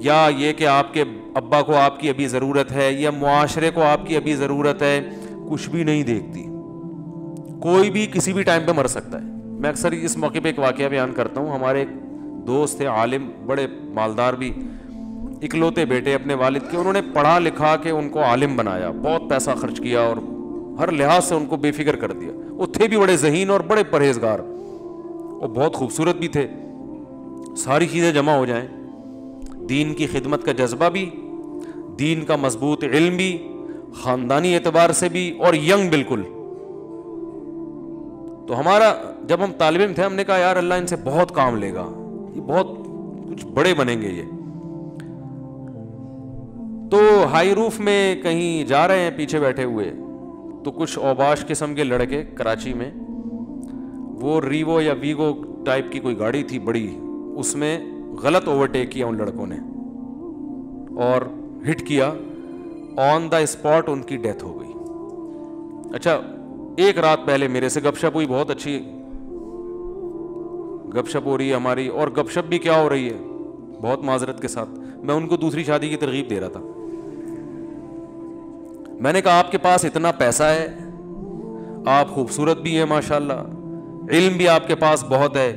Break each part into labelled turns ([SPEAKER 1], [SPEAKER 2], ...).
[SPEAKER 1] یا یہ کہ آپ کے ابا کو آپ کی ابھی ضرورت ہے, یا معاشرے کو آپ کی ابھی ضرورت ہے, کچھ بھی نہیں دیکھتی. کوئی بھی کسی بھی ٹائم پہ مر سکتا ہے. میں اکثر اس موقع پہ ایک واقعہ بیان کرتا ہوں. ہمارے ایک دوست تھے عالم, بڑے مالدار بھی, اکلوتے بیٹے اپنے والد کے. انہوں نے پڑھا لکھا کے ان کو عالم بنایا, بہت پیسہ خرچ کیا اور ہر لحاظ سے ان کو بے فکر کر دیا. وہ تھے بھی بڑے ذہین اور بڑے پرہیزگار, اور بہت خوبصورت بھی تھے. ساری چیزیں جمع ہو جائیں, دین کی خدمت کا جذبہ بھی, دین کا مضبوط علم بھی, خاندانی اعتبار سے بھی, اور ینگ بالکل. تو ہمارا جب ہم طالب علم تھے, ہم نے کہا یار اللہ ان سے بہت کام لے گا, یہ بہت کچھ بڑے بنیں گے یہ. تو ہائی روف میں کہیں جا رہے ہیں پیچھے بیٹھے ہوئے, تو کچھ اوباش قسم کے لڑکے کراچی میں, وہ ریوو یا ویگو ٹائپ کی کوئی گاڑی تھی بڑی, اس میں غلط اوورٹیک کیا ان لڑکوں نے اور ہٹ کیا. آن دا اسپاٹ ان کی ڈیتھ ہو گئی. اچھا, ایک رات پہلے میرے سے گپ شپ ہوئی, بہت اچھی گپ شپ ہو رہی ہے ہماری, اور گپ شپ بھی کیا ہو رہی ہے بہت معذرت کے ساتھ, میں ان کو دوسری شادی کی ترغیب دے رہا تھا. میں نے کہا آپ کے پاس اتنا پیسہ ہے, آپ خوبصورت بھی ہیں ماشاءاللہ, علم بھی آپ کے پاس بہت ہے,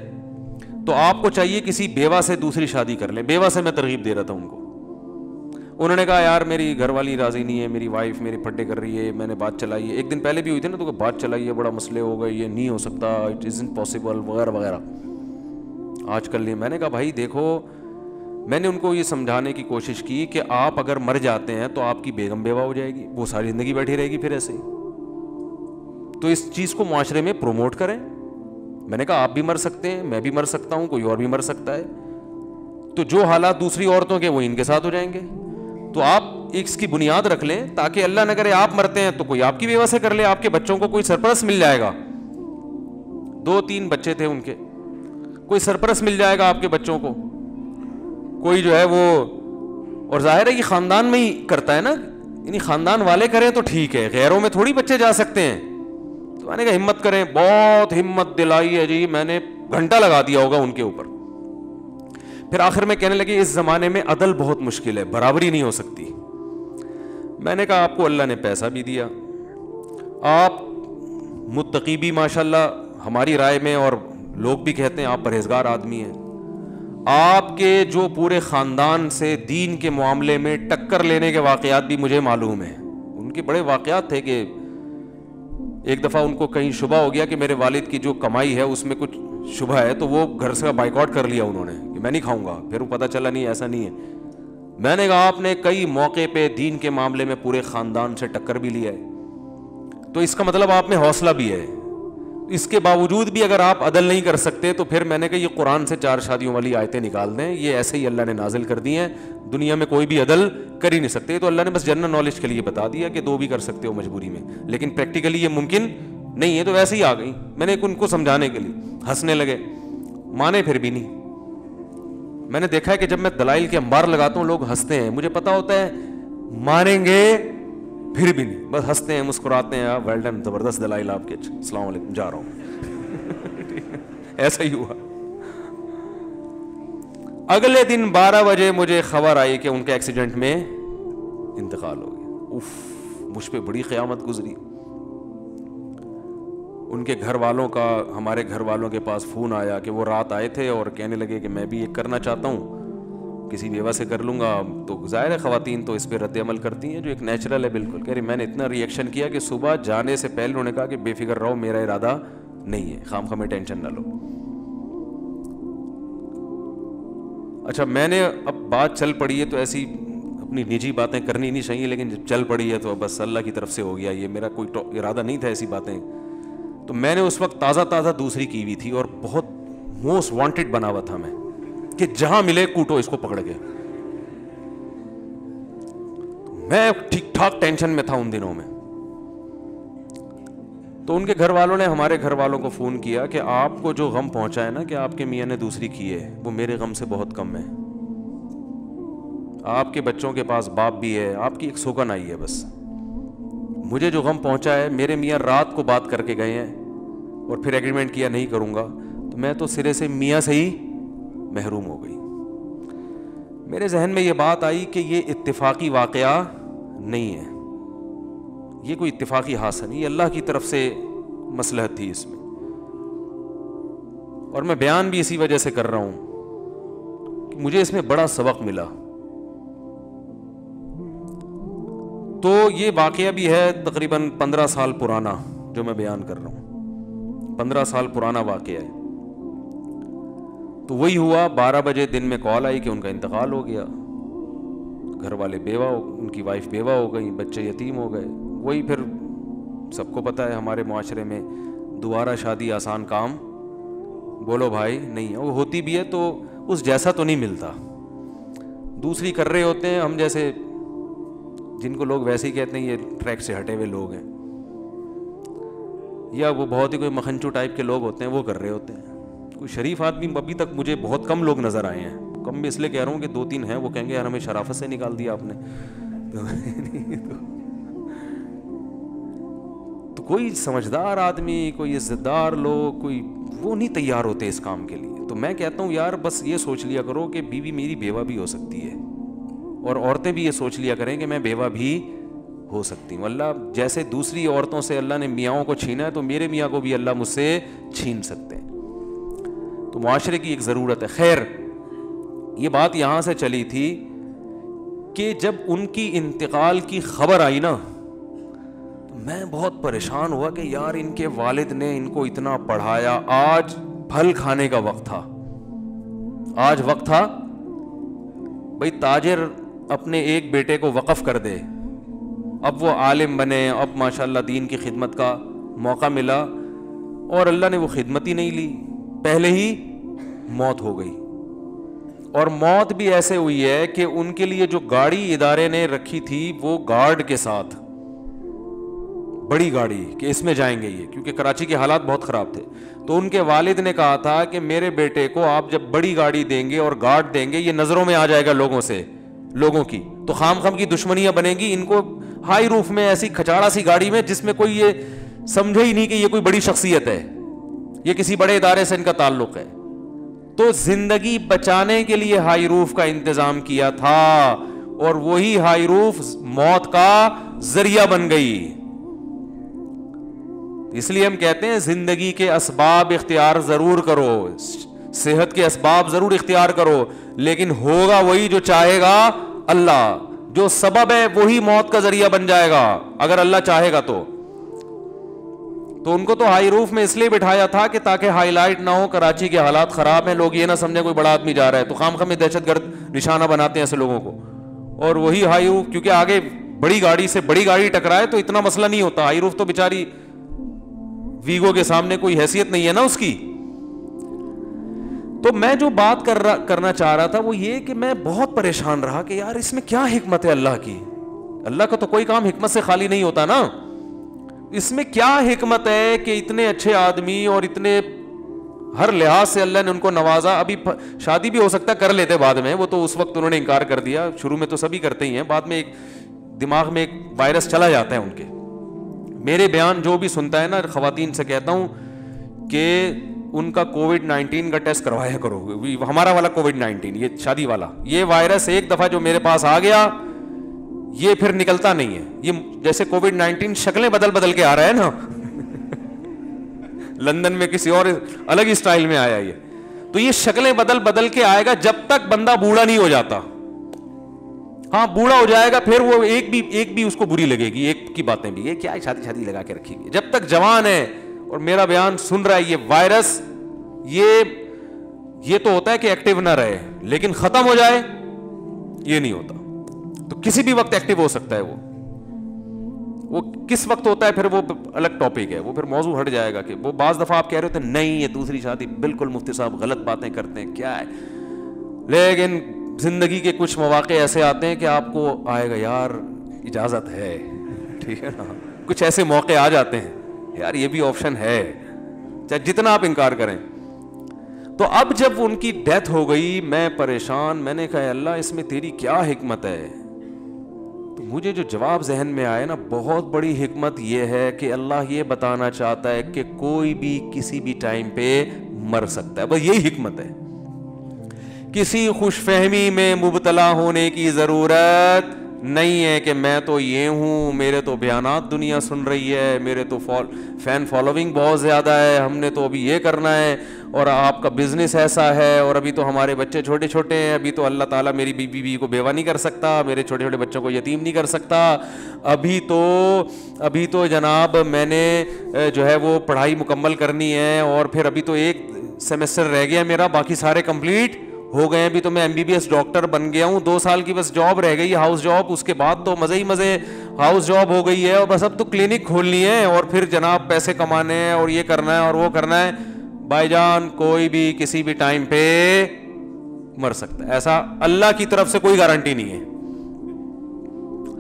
[SPEAKER 1] تو آپ کو چاہیے کسی بیوہ سے دوسری شادی کر لیں. بیوہ سے میں ترغیب دے رہا تھا ان کو. انہوں نے کہا یار میری گھر والی راضی نہیں ہے, میری وائف میری پھٹے کر رہی ہے, میں نے بات چلائی ہے, ایک دن پہلے بھی ہوئی تھی نا, تو بات چلائی ہے, بڑا مسئلے ہو گئے, یہ نہیں ہو سکتا, اٹ ازنٹ پاسبل وغیرہ وغیرہ. آج کل نہیں. میں نے کہا بھائی دیکھو, میں نے ان کو یہ سمجھانے کی کوشش کی کہ آپ اگر مر جاتے ہیں تو آپ کی بیگم بیوہ ہو جائے گی, وہ ساری زندگی بیٹھی رہے گی پھر ایسے ہی. تو اس چیز کو معاشرے میں پروموٹ کریں. میں نے کہا آپ بھی مر سکتے ہیں, میں بھی مر سکتا ہوں, کوئی اور بھی مر سکتا ہے, تو جو حالات دوسری عورتوں کے وہ ان کے ساتھ ہو جائیں گے. تو آپ اس کی بنیاد رکھ لیں تاکہ اللہ نہ کرے آپ مرتے ہیں تو کوئی آپ کی بیوہ سے کر لے, آپ کے بچوں کو کوئی سرپرست مل جائے گا. 2-3 بچے تھے ان کے, کوئی سرپرست مل جائے گا آپ کے بچوں کو, کوئی جو ہے وہ. اور ظاہر ہے کہ خاندان میں ہی کرتا ہے نا, یعنی خاندان والے کریں تو ٹھیک ہے, غیروں میں تھوڑی بچے جا سکتے ہیں. تو میں نے کہا ہمت کریں, بہت ہمت دلائی ہے جی, میں نے گھنٹہ لگا دیا ہوگا ان کے اوپر. پھر آخر میں کہنے لگے اس زمانے میں عدل بہت مشکل ہے, برابری نہیں ہو سکتی. میں نے کہا آپ کو اللہ نے پیسہ بھی دیا, آپ متقی بھی ماشاءاللہ ہماری رائے میں, اور لوگ بھی کہتے ہیں آپ پرہیزگار آدمی ہیں. آپ کے جو پورے خاندان سے دین کے معاملے میں ٹکر لینے کے واقعات بھی مجھے معلوم ہیں. ان کے بڑے واقعات تھے کہ ایک دفعہ ان کو کہیں شبہ ہو گیا کہ میرے والد کی جو کمائی ہے اس میں کچھ شبہ ہے, تو وہ گھر سے بائیکاٹ کر لیا انہوں نے کہ میں نہیں کھاؤں گا. پھر وہ پتہ چلا نہیں ایسا نہیں ہے. میں نے کہا آپ نے کئی موقع پہ دین کے معاملے میں پورے خاندان سے ٹکر بھی لیا ہے, تو اس کا مطلب آپ میں حوصلہ بھی ہے. اس کے باوجود بھی اگر آپ عدل نہیں کر سکتے تو پھر میں نے کہا یہ قرآن سے 4 شادیوں والی آیتیں نکال دیں, یہ ایسے ہی اللہ نے نازل کر دی ہیں, دنیا میں کوئی بھی عدل کر ہی نہیں سکتے. تو اللہ نے بس جنرل نالج کے لیے بتا دیا کہ 2 بھی کر سکتے ہو مجبوری میں, لیکن پریکٹیکلی یہ ممکن نہیں ہے. تو ویسے ہی آ گئی. میں نے ان کو سمجھانے کے لیے, ہنسنے لگے, مانے پھر بھی نہیں. میں نے دیکھا ہے کہ جب میں دلائل کے انبار لگاتا ہوں لوگ ہنستے ہیں, مجھے پتا ہوتا ہے مانیں گے پھر بھی نہیں, بس ہنستے ہیں مسکراتے ہیں, ویل ڈن, زبردست دلائل آپ کے, السلام علیکم, جا رہا ہوں. ایسا ہی ہوا. اگلے دن 12 بجے مجھے خبر آئی کہ ان کے ایکسیڈنٹ میں انتقال ہو گیا. اف, مجھ پہ بڑی قیامت گزری. ان کے گھر والوں کا, ہمارے گھر والوں کے پاس فون آیا کہ وہ رات آئے تھے اور کہنے لگے کہ میں بھی یہ کرنا چاہتا ہوں, کسی بیوہ سے کر لوں گا. تو ظاہر ہے خواتین تو اس پہ رد عمل کرتی ہیں جو ایک نیچرل ہے بالکل. کہہ رہی میں نے اتنا ریئیکشن کیا کہ صبح جانے سے پہلے انہوں نے کہا کہ بے فکر رہو, میرا ارادہ نہیں ہے, خام خواہ ٹینشن نہ لو. اچھا, میں نے اب بات چل پڑی ہے تو ایسی اپنی نجی باتیں کرنی نہیں چاہیے, لیکن جب چل پڑی ہے تو بس اللہ کی طرف سے ہو گیا. یہ میرا کوئی ارادہ نہیں تھا ایسی باتیں. تو میں نے اس وقت تازہ دوسری کی ہوئی تھی اور بہت موسٹ وانٹڈ بنا ہوا تھا میں کہ جہاں ملے کوٹو اس کو پکڑ کے. میں ٹھیک ٹھاک ٹینشن میں تھا ان دنوں میں. تو ان کے گھر والوں نے ہمارے گھر والوں کو فون کیا کہ آپ کو جو غم پہنچا ہے نا کہ آپ کے میاں نے دوسری کی ہے, وہ میرے غم سے بہت کم ہے. آپ کے بچوں کے پاس باپ بھی ہے, آپ کی ایک سوگن آئی ہے. بس مجھے جو غم پہنچا ہے, میرے میاں رات کو بات کر کے گئے ہیں اور پھر ایگریمنٹ کیا نہیں کروں گا, تو میں تو سرے سے میاں سے ہی محروم ہو گئی. میرے ذہن میں یہ بات آئی کہ یہ اتفاقی واقعہ نہیں ہے, یہ کوئی اتفاقی حادثہ نہیں, یہ اللہ کی طرف سے مصلحت تھی اس میں, اور میں بیان بھی اسی وجہ سے کر رہا ہوں کہ مجھے اس میں بڑا سبق ملا. تو یہ واقعہ بھی ہے تقریباً 15 سال پرانا جو میں بیان کر رہا ہوں, 15 سال پرانا واقعہ ہے. تو وہی ہوا, 12 بجے دن میں کال آئی کہ ان کا انتقال ہو گیا, گھر والے ان کی وائف بیوہ ہو گئی, بچے یتیم ہو گئے. وہی پھر سب کو پتہ ہے ہمارے معاشرے میں دوبارہ شادی آسان کام بولو بھائی نہیں ہے, وہ ہوتی بھی ہے تو اس جیسا تو نہیں ملتا, دوسری کر رہے ہوتے ہیں. ہم جیسے جن کو لوگ ویسے ہی کہتے ہیں یہ ٹریک سے ہٹے ہوئے لوگ ہیں, یا وہ بہت ہی کوئی مکھنچو ٹائپ کے لوگ ہوتے ہیں وہ کر رہے ہوتے ہیں. کوئی شریف آدمی ابھی تک مجھے بہت کم لوگ نظر آئے ہیں, کم میں اس لیے کہہ رہا ہوں کہ 2-3 ہیں وہ کہیں گے یار ہمیں شرافت سے نکال دیا آپ نے. تو کوئی سمجھدار آدمی, کوئی عزت دار لوگ, کوئی وہ نہیں تیار ہوتے اس کام کے لیے. تو میں کہتا ہوں یار بس یہ سوچ لیا کرو کہ بیوی میری بیوہ بھی ہو سکتی ہے, اور عورتیں بھی یہ سوچ لیا کریں کہ میں بیوہ بھی ہو سکتی ہوں. اللہ جیسے دوسری عورتوں سے اللہ نے میاں کو چھینا ہے تو میرے میاں کو بھی اللہ مجھ سے چھین سکتے ہیں. تو معاشرے کی ایک ضرورت ہے. خیر یہ بات یہاں سے چلی تھی کہ جب ان کی انتقال کی خبر آئی نا تو میں بہت پریشان ہوا کہ یار ان کے والد نے ان کو اتنا پڑھایا, آج پھل کھانے کا وقت تھا, آج وقت تھا بھائی تاجر اپنے ایک بیٹے کو وقف کر دے, اب وہ عالم بنے, اب ماشاءاللہ دین کی خدمت کا موقع ملا, اور اللہ نے وہ خدمت ہی نہیں لی, پہلے ہی موت ہو گئی. اور موت بھی ایسے ہوئی ہے کہ ان کے لیے جو گاڑی ادارے نے رکھی تھی وہ گارڈ کے ساتھ, بڑی گاڑی کہ اس میں جائیں گے یہ, کیونکہ کراچی کے حالات بہت خراب تھے. تو ان کے والد نے کہا تھا کہ میرے بیٹے کو آپ جب بڑی گاڑی دیں گے اور گارڈ دیں گے, یہ نظروں میں آ جائے گا لوگوں کی, تو خام کی دشمنیاں بنیں گی. ان کو ہائی روف میں ایسی کھچاڑا سی گاڑی میں جس میں کوئی یہ سمجھے ہی نہیں کہ یہ کوئی بڑی شخصیت ہے, یہ کسی بڑے ادارے سے ان کا تعلق ہے. تو زندگی بچانے کے لیے ہائی روف کا انتظام کیا تھا, اور وہی ہائی روف موت کا ذریعہ بن گئی. اس لیے ہم کہتے ہیں زندگی کے اسباب اختیار ضرور کرو, صحت کے اسباب ضرور اختیار کرو, لیکن ہوگا وہی جو چاہے گا اللہ. جو سبب ہے وہی موت کا ذریعہ بن جائے گا اگر اللہ چاہے گا تو ان کو تو ہائی روف میں اس لیے بٹھایا تھا کہ تاکہ ہائی لائٹ نہ ہو, کراچی کے حالات خراب ہیں, لوگ یہ نہ سمجھیں کوئی بڑا آدمی جا رہا ہے, تو خام میں دہشت گرد نشانہ بناتے ہیں ایسے لوگوں کو. اور وہی ہائی روف, کیونکہ آگے بڑی گاڑی سے بڑی گاڑی ٹکرائے تو اتنا مسئلہ نہیں ہوتا. ہائی روف تو بیچاری ویگو کے سامنے کوئی حیثیت نہیں ہے نا اس کی. تو میں جو بات کرنا چاہ رہا تھا وہ یہ کہ میں بہت پریشان رہا کہ یار اس میں کیا حکمت ہے اللہ کی. اللہ کا تو کوئی کام حکمت سے خالی نہیں ہوتا نا. اس میں کیا حکمت ہے کہ اتنے اچھے آدمی اور اتنے ہر لحاظ سے اللہ نے ان کو نوازا. ابھی شادی بھی ہو سکتا کر لیتے بعد میں, وہ تو اس وقت انہوں نے انکار کر دیا. شروع میں تو سبھی کرتے ہی ہیں, بعد میں ایک دماغ میں ایک وائرس چلا جاتا ہے ان کے. میرے بیان جو بھی سنتا ہے نا, خواتین سے کہتا ہوں کہ ان کا کووڈ-19 کا ٹیسٹ کروایا کرو. ہمارا والا کووڈ-19 یہ شادی والا, یہ وائرس ایک دفعہ جو میرے پاس آ گیا یہ پھر نکلتا نہیں ہے. یہ جیسے کووڈ-19 شکلیں بدل کے آ رہا ہے نا لندن میں کسی اور الگ ہی سٹائل میں آیا یہ, تو یہ شکلیں بدل کے آئے گا جب تک بندہ بوڑھا نہیں ہو جاتا. ہاں بوڑھا ہو جائے گا پھر وہ ایک بھی اس کو بری لگے گی, ایک کی باتیں بھی, یہ کیا شادی لگا کے رکھی ہوئی. جب تک جوان ہے اور میرا بیان سن رہا ہے, یہ وائرس یہ تو ہوتا ہے کہ ایکٹیو نہ رہے, لیکن ختم ہو جائے یہ نہیں ہوتا. تو کسی بھی وقت ایکٹیو ہو سکتا ہے. وہ کس وقت ہوتا ہے پھر وہ الگ ٹاپک ہے, وہ پھر موضوع ہٹ جائے گا. کہ وہ بعض دفعہ آپ کہہ رہے ہوتے ہیں نہیں یہ دوسری شادی, بالکل مفتی صاحب غلط باتیں کرتے ہیں, کیا ہے, لیکن زندگی کے کچھ مواقع ایسے آتے ہیں کہ آپ کو آئے گا یار اجازت ہے, ٹھیک ہے نا. کچھ ایسے موقع آ جاتے ہیں یار یہ بھی آپشن ہے, چاہے جتنا آپ انکار کریں. تو اب جب ان کی ڈیتھ ہو گئی میں پریشان, میں نے کہا اللہ اس میں تیری کیا حکمت ہے. تو مجھے جو جواب ذہن میں آیا نا, بہت بڑی حکمت یہ ہے کہ اللہ یہ بتانا چاہتا ہے کہ کوئی بھی کسی بھی ٹائم پہ مر سکتا ہے. بس یہی حکمت ہے کسی خوش فہمی میں مبتلا ہونے کی ضرورت نہیں ہے کہ میں تو یہ ہوں, میرے تو بیانات دنیا سن رہی ہے, میرے تو فین فالوونگ بہت زیادہ ہے, ہم نے تو ابھی یہ کرنا ہے, اور آپ کا بزنس ایسا ہے, اور ابھی تو ہمارے بچے چھوٹے چھوٹے ہیں, ابھی تو اللہ تعالیٰ میری بیوی کو بیوہ نہیں کر سکتا, میرے چھوٹے چھوٹے بچوں کو یتیم نہیں کر سکتا, ابھی تو جناب میں نے جو ہے وہ پڑھائی مکمل کرنی ہے, اور پھر ابھی تو ایک سیمسٹر رہ گیا میرا, باقی سارے کمپلیٹ ہو گئے, ابھی تو میں MBBS ڈاکٹر بن گیا ہوں, 2 سال کی بس جاب رہ گئی, ہاؤس جاب, اس کے بعد تو مزے ہی مزے ہاؤس جاب ہو گئی ہے, اور بس اب تو کلینک کھولنی ہے, اور پھر جناب پیسے کمانے ہیں, اور یہ کرنا ہے اور وہ کرنا ہے. بھائی جان کوئی بھی کسی بھی ٹائم پہ مر سکتا ہے, ایسا اللہ کی طرف سے کوئی گارنٹی نہیں ہے,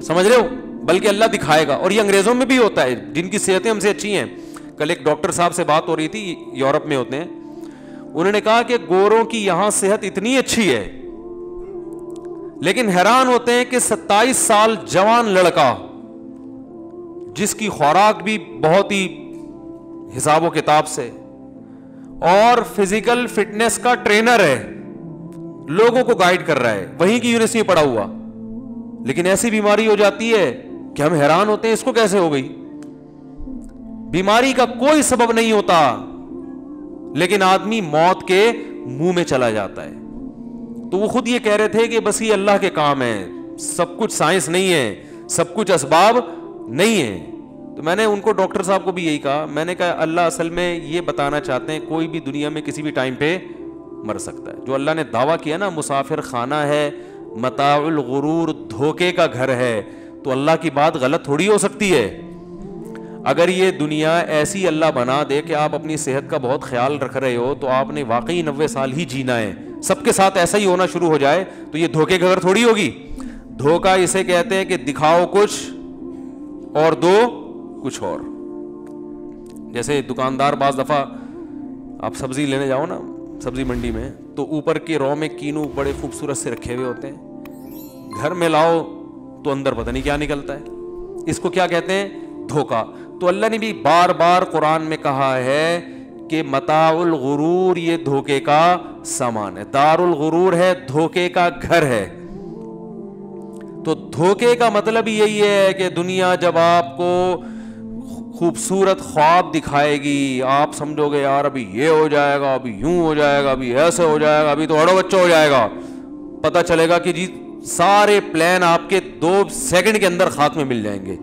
[SPEAKER 1] سمجھ رہے ہو, بلکہ اللہ دکھائے گا. اور یہ انگریزوں میں بھی ہوتا ہے جن کی صحتیں ہم سے اچھی ہیں. کل ایک ڈاکٹر صاحب سے بات ہو رہی تھی, یورپ میں ہوتے ہیں, انہوں نے کہا کہ گوروں کی یہاں صحت اتنی اچھی ہے, لیکن حیران ہوتے ہیں کہ 27 سال جوان لڑکا جس کی خوراک بھی بہت ہی حساب و کتاب سے, اور فزیکل فٹنس کا ٹرینر ہے, لوگوں کو گائیڈ کر رہا ہے, وہیں کی یونیورسٹی میں پڑھا ہوا, لیکن ایسی بیماری ہو جاتی ہے کہ ہم حیران ہوتے ہیں اس کو کیسے ہو گئی. بیماری کا کوئی سبب نہیں ہوتا, لیکن آدمی موت کے منہ میں چلا جاتا ہے. تو وہ خود یہ کہہ رہے تھے کہ بس یہ اللہ کے کام ہے, سب کچھ سائنس نہیں ہے, سب کچھ اسباب نہیں ہے. تو میں نے ان کو, ڈاکٹر صاحب کو بھی یہی کہا, میں نے کہا اللہ اصل میں یہ بتانا چاہتے ہیں کوئی بھی دنیا میں کسی بھی ٹائم پہ مر سکتا ہے. جو اللہ نے دعویٰ کیا نا مسافر خانہ ہے, متاع الغرور, دھوکے کا گھر ہے, تو اللہ کی بات غلط تھوڑی ہو سکتی ہے. اگر یہ دنیا ایسی اللہ بنا دے کہ آپ اپنی صحت کا بہت خیال رکھ رہے ہو, تو آپ نے واقعی 90 سال ہی جینا ہے, سب کے ساتھ ایسا ہی ہونا شروع ہو جائے, تو یہ دھوکے کا گھر تھوڑی ہوگی. دھوکا اسے کہتے ہیں کہ دکھاؤ کچھ اور دو کچھ اور. جیسے دکاندار بعض دفعہ آپ سبزی لینے جاؤ نا سبزی منڈی میں, تو اوپر کے رو میں کینو بڑے خوبصورت سے رکھے ہوئے ہوتے ہیں, گھر میں لاؤ تو اندر پتہ نہیں کیا نکلتا ہے. اس کو کیا کہتے ہیں؟ دھوکا. تو اللہ نے بھی بار بار قرآن میں کہا ہے کہ متاع الغرور یہ دھوکے کا سامان ہے, دار الغرور ہے, دھوکے کا گھر ہے. تو دھوکے کا مطلب یہی ہے کہ دنیا جب آپ کو خوبصورت خواب دکھائے گی, آپ سمجھو گے یار ابھی یہ ہو جائے گا, ابھی یوں ہو جائے گا, ابھی ایسے ہو جائے گا, ابھی تو بڑا بچہ ہو جائے گا, پتہ چلے گا کہ جی سارے پلان آپ کے 2 سیکنڈ کے اندر خاک میں مل جائیں گے.